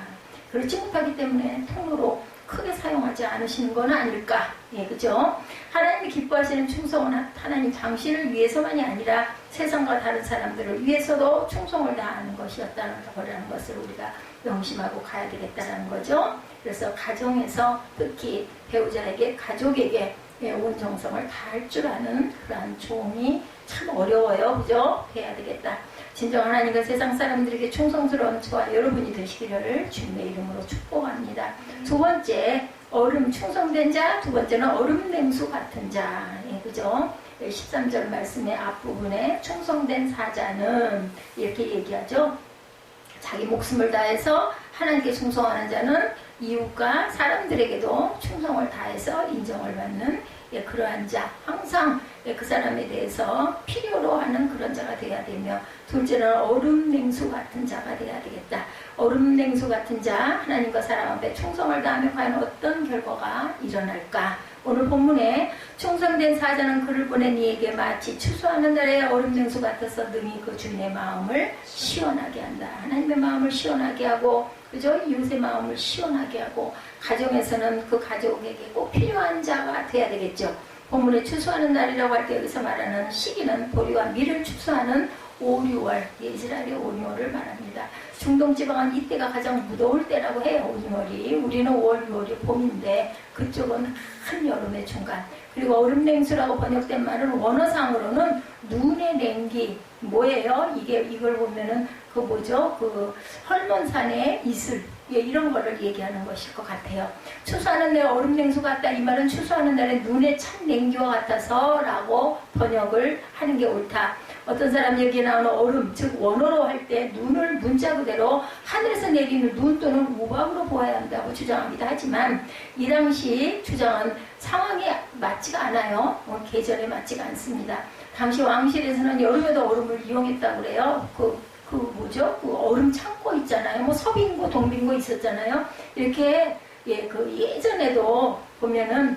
그렇지 못하기 때문에 통로로 크게 사용하지 않으시는 건 아닐까. 그죠? 하나님이 기뻐하시는 충성은 하나님 당신을 위해서만이 아니라 세상과 다른 사람들을 위해서도 충성을 다하는 것이었다는 거라는 것을 우리가 명심하고 가야 되겠다는 거죠. 그래서 가정에서 특히 배우자에게 가족에게 온 정성을 다할 줄 아는 그러한 종이 참 어려워요. 그죠? 해야 되겠다. 진정 하나님과 세상 사람들에게 충성스러운 저와 여러분이 되시기를 주님의 이름으로 축복합니다. 두 번째, 충성된 자. 두 번째는 얼음 냉수 같은 자. 그죠? 13절 말씀의 앞부분에 충성된 사자는 이렇게 얘기하죠. 자기 목숨을 다해서 하나님께 충성하는 자는 이웃과 사람들에게도 충성을 다해서 인정을 받는 그러한 자, 항상 그 사람에 대해서 필요로 하는 그런 자가 되어야 되며, 둘째는 얼음 냉수 같은 자가 되어야 되겠다. 얼음 냉수 같은 자 하나님과 사람 앞에 충성을 다하며 과연 어떤 결과가 일어날까? 오늘 본문에 충성된 사자는 그를 보낸 이에게 마치 추수하는 날의 얼음 냉수 같아서 능히 그 주인의 마음을 시원하게 한다. 하나님의 마음을 시원하게 하고 그죠? 이웃의 마음을 시원하게 하고 가정에서는 그 가족에게 꼭 필요한 자가 돼야 되겠죠. 본문에 추수하는 날이라고 할 때 여기서 말하는 시기는 보리와 밀을 추수하는 5, 6월, 이스라엘의 5, 6월을 말합니다. 중동 지방은 이때가 가장 무더울 때라고 해요. 5, 6월이. 우리는 5월, 6월이 봄인데 그쪽은 한여름의 중간. 그리고 얼음냉수라고 번역된 말은 원어상으로는 눈의 냉기. 뭐예요? 이걸 보면은 그 뭐죠? 그 헐몬산의 이슬. 예, 이런 거를 얘기하는 것일 것 같아요. 추수하는 날 얼음냉수 같다. 이 말은 추수하는 날에 눈에 찬 냉기와 같아서 라고 번역을 하는 게 옳다. 어떤 사람 여기에 나오는 얼음, 즉 원어로 할 때 눈을 문자 그대로 하늘에서 내리는 눈 또는 우박으로 보아야 한다고 주장합니다. 하지만 이 당시 주장은 상황에 맞지가 않아요. 계절에 맞지가 않습니다. 당시 왕실에서는 여름에도 얼음을 이용했다고 그래요. 뭐죠? 그 얼음 창고 있잖아요. 뭐 서빙고, 동빙고 있었잖아요. 이렇게 예전에도 보면은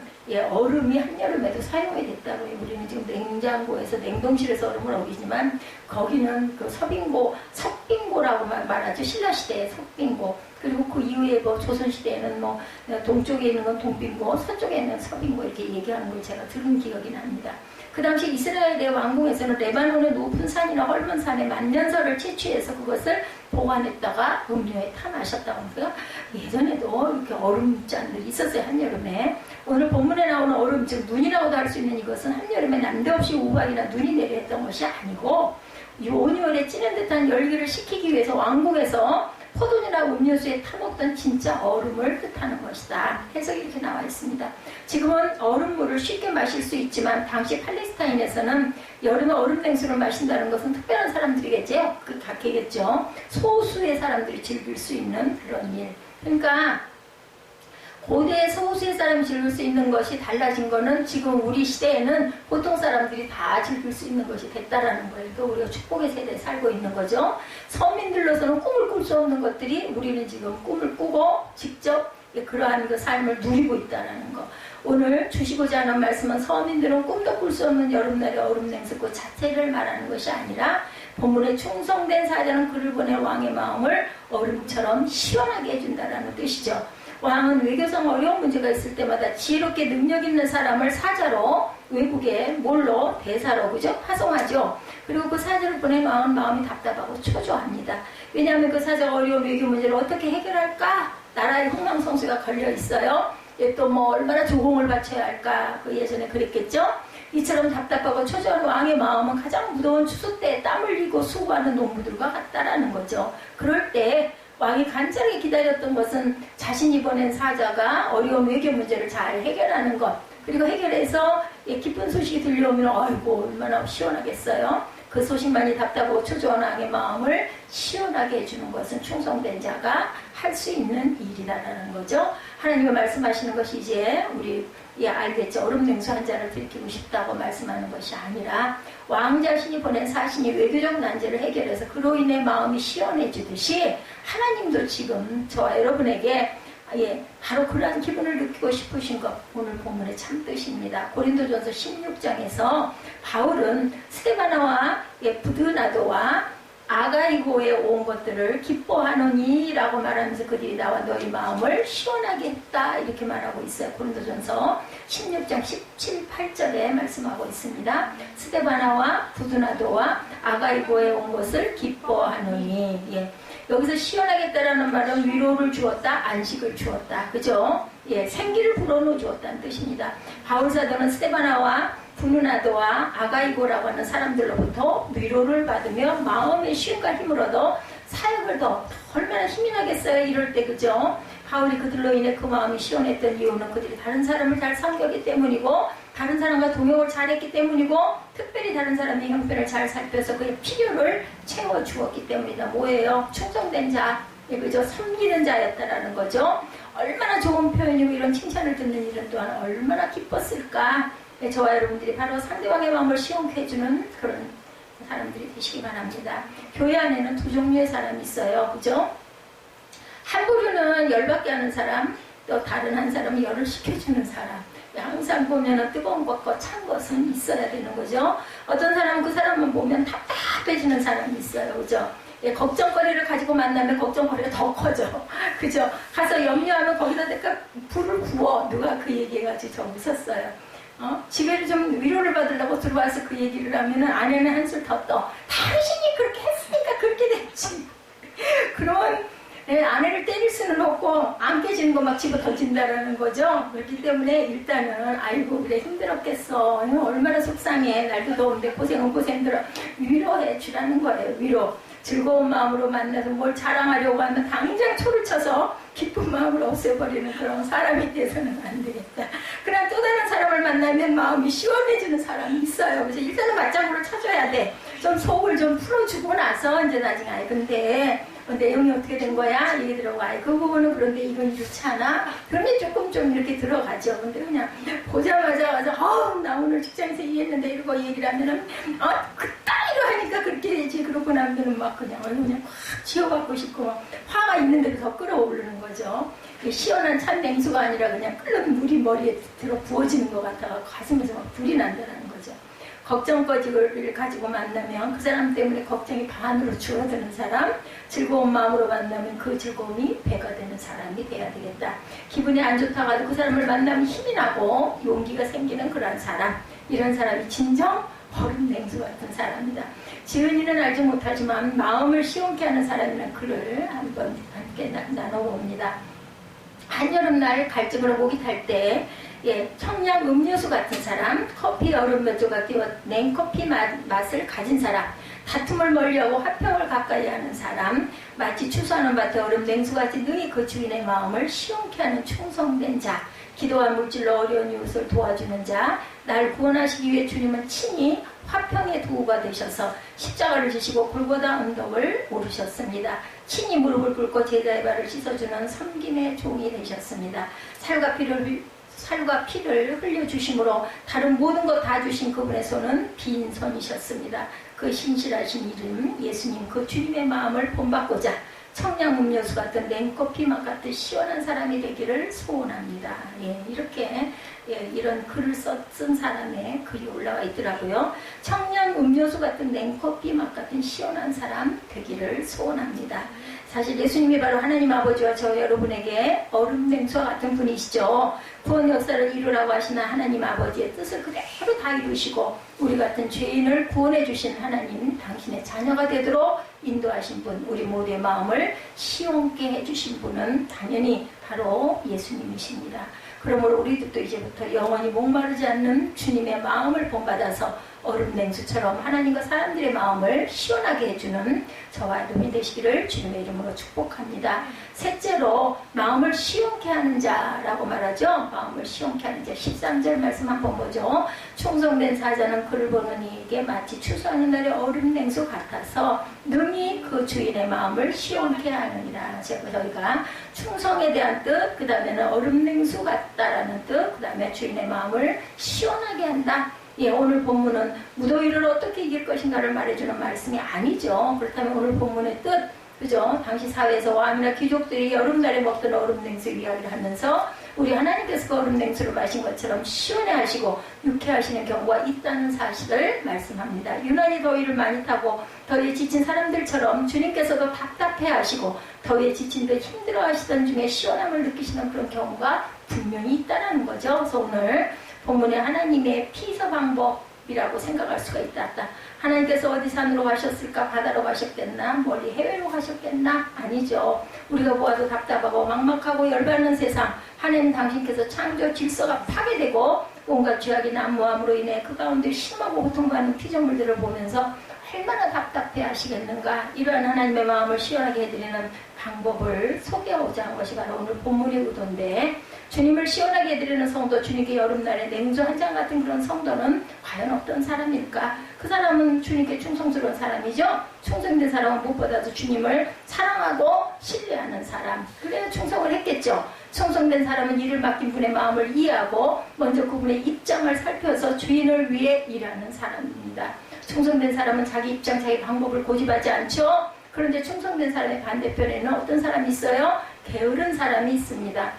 얼음이 한여름에도 사용이 됐다고 해요. 우리는 지금 냉장고에서 냉동실에서 얼음을 옮기지만 거기는 그 석빙고라고 말하죠. 신라시대의 석빙고. 그리고 그 이후에 뭐 조선시대에는 뭐 동쪽에 있는 건 동빙고, 서쪽에 있는 서빙고 이렇게 얘기하는 걸 제가 들은 기억이 납니다. 그 당시 이스라엘의 왕궁에서는 레바논의 높은 산이나 헐몬산에 만년설을 채취해서 그것을 보관했다가 음료에 타 마셨다고 하고요. 예전에도 이렇게 얼음잔들이 있었어요. 한여름에. 오늘 본문에 나오는 얼음, 즉 눈이라고도 할 수 있는 이것은 한여름에 난데없이 우박이나 눈이 내렸던 것이 아니고 5, 6월에 찌는 듯한 열기를 식히기 위해서 왕궁에서 포도주나 음료수에 타먹던 진짜 얼음을 뜻하는 것이다. 해석이 이렇게 나와 있습니다. 지금은 얼음물을 쉽게 마실 수 있지만 당시 팔레스타인에서는 여름에 얼음 냉수를 마신다는 것은 특별한 사람들이겠죠. 그 각계겠죠. 소수의 사람들이 즐길 수 있는 그런 일. 그러니까 고대 소수의 사람이 즐길 수 있는 것이 달라진 거는 지금 우리 시대에는 보통 사람들이 다 즐길 수 있는 것이 됐다라는 거예요. 그러니까 우리가 축복의 세대에 살고 있는 거죠. 서민들로서는 꿈을 꿀 수 없는 것들이 우리는 지금 꿈을 꾸고 직접 그러한 그 삶을 누리고 있다는 거. 오늘 주시고자 하는 말씀은 서민들은 꿈도 꿀 수 없는 여름날의 얼음냉수 그 자체를 말하는 것이 아니라 본문에 충성된 사자는 그를 보낸 왕의 마음을 얼음처럼 시원하게 해준다는 뜻이죠. 왕은 외교상 어려운 문제가 있을 때마다 지혜롭게 능력 있는 사람을 사자로 외국에 뭘로 대사로 그죠? 파송하죠. 그리고 그 사자를 보낸 왕은 마음이 답답하고 초조합니다. 왜냐하면 그 사자가 어려운 외교 문제를 어떻게 해결할까? 나라의 흥망성쇠가 걸려 있어요. 또 뭐 얼마나 조공을 바쳐야 할까? 그 예전에 그랬겠죠? 이처럼 답답하고 초조한 왕의 마음은 가장 무더운 추수 때 땀 흘리고 수고하는 농부들과 같다라는 거죠. 그럴 때 왕이 간절히 기다렸던 것은 자신이 보낸 사자가 어려운 외교 문제를 잘 해결하는 것. 그리고 해결해서 기쁜 소식이 들려오면 아이고 얼마나 시원하겠어요. 그 소식만이 답답하고 초조한 왕의 마음을 시원하게 해주는 것은 충성된 자가 할 수 있는 일이라는 거죠. 하나님이 말씀하시는 것이 이제 우리 알겠죠. 얼음냉수 한 잔을 들키고 싶다고 말씀하는 것이 아니라 왕 자신이 보낸 사신이 외교적 난제를 해결해서 그로 인해 마음이 시원해지듯이 하나님도 지금 저와 여러분에게 바로 그러한 기분을 느끼고 싶으신 것 오늘 본문의 참 뜻입니다. 고린도전서 16장에서 바울은 스데바나와 부드나도와 아가이고에 온 것들을 기뻐하노니 라고 말하면서 그들이 나와 너희 마음을 시원하게 했다 이렇게 말하고 있어요. 고린도전서 16장 17, 8절에 말씀하고 있습니다. 스데바나와 부드나도와 아가이고에 온 것을 기뻐하노니 여기서 시원하겠다라는 말은 위로를 주었다, 안식을 주었다. 그죠? 생기를 불어넣어 주었다는 뜻입니다. 바울사도는 스데바나와 부누나도와 아가이고라고 하는 사람들로부터 위로를 받으며 마음의 쉼과 힘을 얻어 사역을 더 얼마나 힘이 나겠어요. 이럴 때 그죠? 바울이 그들로 인해 그 마음이 시원했던 이유는 그들이 다른 사람을 잘 섬겼기 때문이고 다른 사람과 동역을 잘했기 때문이고 특별히 다른 사람의 형편을 잘 살펴서 그의 필요를 채워주었기 때문이다. 뭐예요? 충성된 자, 그죠? 섬기는 자였다라는 거죠. 얼마나 좋은 표현이고 이런 칭찬을 듣는 일은 또한 얼마나 기뻤을까. 저와 여러분들이 바로 상대방의 마음을 시원케 해주는 그런 사람들이 되시기 바랍니다. 교회 안에는 두 종류의 사람이 있어요. 그죠? 한 부류는 열받게 하는 사람, 또 다른 한 사람은 열을 식혀주는 사람. 항상 보면 뜨거운 것과 찬 것은 있어야 되는 거죠. 어떤 사람은 그 사람만 보면 답답해지는 사람이 있어요. 그죠? 예, 걱정거리를 가지고 만나면 걱정거리가 더 커져. 그죠? 가서 염려하면 거기다 대가 불을 구워. 누가 그 얘기해가지고 저 웃었어요. 집에 좀 위로를 받으려고 들어와서 그 얘기를 하면은 아내는 한술 더 떠. 당신이 그렇게 했으니까 그렇게 됐지. 그런 아내를 때릴 수는 없고 안 깨지는 거 막 집어 던진다라는 거죠. 그렇기 때문에 일단은 아이고 그래 힘들었겠어. 얼마나 속상해. 날도 더운데 고생은 고생들어. 위로해 주라는 거예요. 위로. 즐거운 마음으로 만나서 뭘 자랑하려고 하면 당장 초를 쳐서 기쁜 마음을 없애버리는 그런 사람이 돼서는 안 되겠다. 그러나 또 다른 사람을 만나면 마음이 시원해지는 사람이 있어요. 그래서 일단은 맞장구를 쳐줘야 돼. 좀 속을 좀 풀어주고 나서 이제 나중에 아이 근데 내용이 어떻게 된 거야? 얘기 들어가. 그 부분은 그런데 이건 이렇지 않아? 그런데 조금 좀 이렇게 들어가죠. 근데 그냥 보자마자 와서 나 오늘 직장에서 이랬는데 이러고 얘기를 하면은 그따위로 하니까 그렇게 되지. 그러고 나면은 막 그냥 확 지어받고 싶고 막 화가 있는데도 더 끌어오르는 거죠. 시원한 찬 냉수가 아니라 그냥 끓는 물이 머리에 들어 부어지는 것 같아서 가슴에서 막 불이 난다는 거죠. 걱정거리를 가지고 만나면 그 사람 때문에 걱정이 반으로 줄어드는 사람, 즐거운 마음으로 만나면 그 즐거움이 배가 되는 사람이 돼야 되겠다. 기분이 안 좋다고 해도 그 사람을 만나면 힘이 나고 용기가 생기는 그런 사람, 이런 사람이 진정 얼음 냉수 같은 사람이다. 지은이는 알지 못하지만 마음을 시원케 하는 사람이라는 글을 한번 함께 나눠봅니다. 한여름날 갈증으로 목이 탈 때 청량 음료수 같은 사람, 커피 얼음 몇 조각 끼워 냉커피 맛을 가진 사람, 다툼을 멀리하고 화평을 가까이 하는 사람, 마치 추수하는 밭에 얼음 냉수같이 능히 그 주인의 마음을 시원케 하는 충성된 자, 기도와 물질로 어려운 이웃을 도와주는 자, 날 구원하시기 위해 주님은 친히 화평의 도구가 되셔서 십자가를 지시고 골고다 언덕을 오르셨습니다. 친히 무릎을 꿇고 제자의 발을 씻어주는 섬김의 종이 되셨습니다. 살과 피를 흘려주심으로 다른 모든 것 다 주신 그분의 손은 빈 손이셨습니다. 그 신실하신 이름 예수님 그 주님의 마음을 본받고자 청량 음료수 같은 냉커피 맛 같은 시원한 사람이 되기를 소원합니다. 이렇게 이런 글을 쓴 사람의 글이 올라와 있더라고요. 청량 음료수 같은 냉커피 맛 같은 시원한 사람 되기를 소원합니다. 사실 예수님이 바로 하나님 아버지와 저 여러분에게 얼음 냉수와 같은 분이시죠. 구원 역사를 이루라고 하시는 하나님 아버지의 뜻을 그대로 다 이루시고 우리 같은 죄인을 구원해 주신 하나님, 당신의 자녀가 되도록 인도하신 분, 우리 모두의 마음을 시원케 해주신 분은 당연히 바로 예수님이십니다. 그러므로 우리들도 이제부터 영원히 목마르지 않는 주님의 마음을 본받아서 얼음 냉수처럼 하나님과 사람들의 마음을 시원하게 해주는 저와 여러분이 되시기를 주님의 이름으로 축복합니다. 셋째로 마음을 시원케 하는 자라고 말하죠. 마음을 시원케 하는 자 13절 말씀 한번 보죠. 충성된 사자는 그를 보는 이에게 마치 추수하는 날의 얼음 냉수 같아서 능히 그 주인의 마음을 시원케 하느니라. 저희가 충성에 대한 뜻, 그 다음에는 얼음 냉수 같다라는 뜻, 그 다음에 주인의 마음을 시원하게 한다. 오늘 본문은 무더위를 어떻게 이길 것인가를 말해주는 말씀이 아니죠. 그렇다면 오늘 본문의 뜻, 그죠? 당시 사회에서 왕이나 귀족들이 여름날에 먹던 얼음 냉수 이야기를 하면서 우리 하나님께서 그 얼음 냉수를 마신 것처럼 시원해 하시고 유쾌 하시는 경우가 있다는 사실을 말씀합니다. 유난히 더위를 많이 타고 더위에 지친 사람들처럼 주님께서도 답답해 하시고 더위에 지친 듯 힘들어 하시던 중에 시원함을 느끼시는 그런 경우가 분명히 있다는 거죠. 그래서 오늘 본문에 하나님의 피서 방법이라고 생각할 수가 있다. 하나님께서 어디 산으로 가셨을까? 바다로 가셨겠나? 멀리 해외로 가셨겠나? 아니죠. 우리가 보아도 답답하고 막막하고 열받는 세상, 하나님 당신께서 창조 질서가 파괴되고 온갖 죄악이 난무함으로 인해 그 가운데 심하고 고통받는 피조물들을 보면서 얼마나 답답해 하시겠는가. 이러한 하나님의 마음을 시원하게 해드리는 방법을 소개하고자 한 것이 바로 오늘 본문의 의도인데, 주님을 시원하게 해드리는 성도, 주님께 여름날에 냉수 한 잔 같은 그런 성도는 과연 어떤 사람일까? 그 사람은 주님께 충성스러운 사람이죠. 충성된 사람은 무엇보다도 주님을 사랑하고 신뢰하는 사람. 그래야 충성을 했겠죠. 충성된 사람은 일을 맡긴 분의 마음을 이해하고 먼저 그분의 입장을 살펴서 주인을 위해 일하는 사람입니다. 충성된 사람은 자기 입장, 자기 방법을 고집하지 않죠. 그런데 충성된 사람의 반대편에는 어떤 사람이 있어요? 게으른 사람이 있습니다.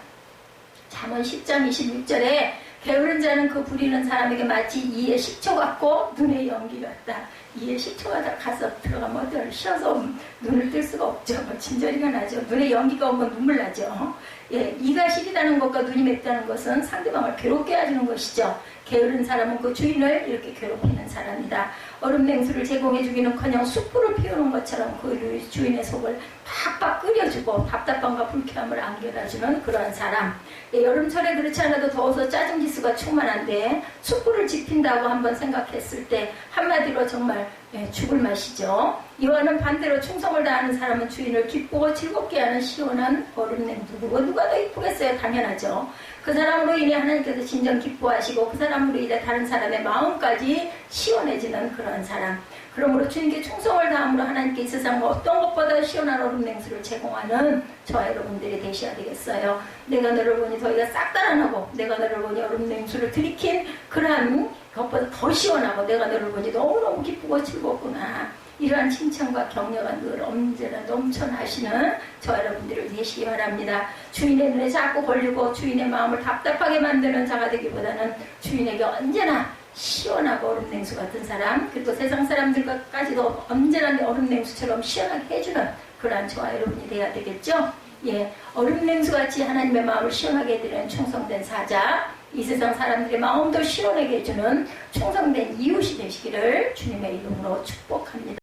잠언 10장 26절에 게으른 자는 그 부리는 사람에게 마치 이의 식초 같고 눈의 연기 같다. 이의 식초가 다 가서 들어가면 어떨 쉬어서 눈을 뜰 수가 없죠. 진저리가 나죠. 눈에 연기가 오면 눈물 나죠. 예, 이가 시리다는 것과 눈이 맵다는 것은 상대방을 괴롭게 하는 것이죠. 게으른 사람은 그 주인을 이렇게 괴롭히는 사람이다. 얼음 냉수를 제공해주기는커녕 숯불을 피우는 것처럼 그 주인의 속을 팍팍 끓여주고 답답함과 불쾌함을 안겨다주는 그러한 사람. 예, 여름철에 그렇지 않아도 더워서 짜증지수가 충만한데 숯불을 지핀다고 한번 생각했을 때 한마디로 정말 죽을 맛이죠. 이와는 반대로 충성을 다하는 사람은 주인을 기쁘고 즐겁게 하는 시원한 얼음 냉수고 누가 더 이쁘겠어요? 당연하죠. 그 사람으로 인해 하나님께서 진정 기뻐하시고 그 사람으로 인해 다른 사람의 마음까지 시원해지는 그런 사람. 그러므로 주님께 충성을 다함으로 하나님께 이 세상 어떤 것보다 시원한 얼음 냉수를 제공하는 저와 여러분들이 되셔야 되겠어요. 내가 너를 보니 더위가 싹 달아나고 내가 너를 보니 얼음 냉수를 들이킨 그러한 것보다 더 시원하고 내가 너를 보니 너무너무 기쁘고 즐겁구나. 이러한 칭찬과 격려가 늘 언제나 넘쳐나시는 저와 여러분들을 되시기 바랍니다. 주인의 눈에 자꾸 걸리고 주인의 마음을 답답하게 만드는 자가 되기보다는 주인에게 언제나 시원하고 얼음 냉수 같은 사람, 그리고 세상 사람들까지도 언제나 얼음 냉수처럼 시원하게 해주는 그러한 저와 여러분이 돼야 되겠죠? 예, 얼음 냉수같이 하나님의 마음을 시원하게 해드리는 충성된 사자, 이 세상 사람들의 마음도 시원하게 해주는 충성된 이웃이 되시기를 주님의 이름으로 축복합니다.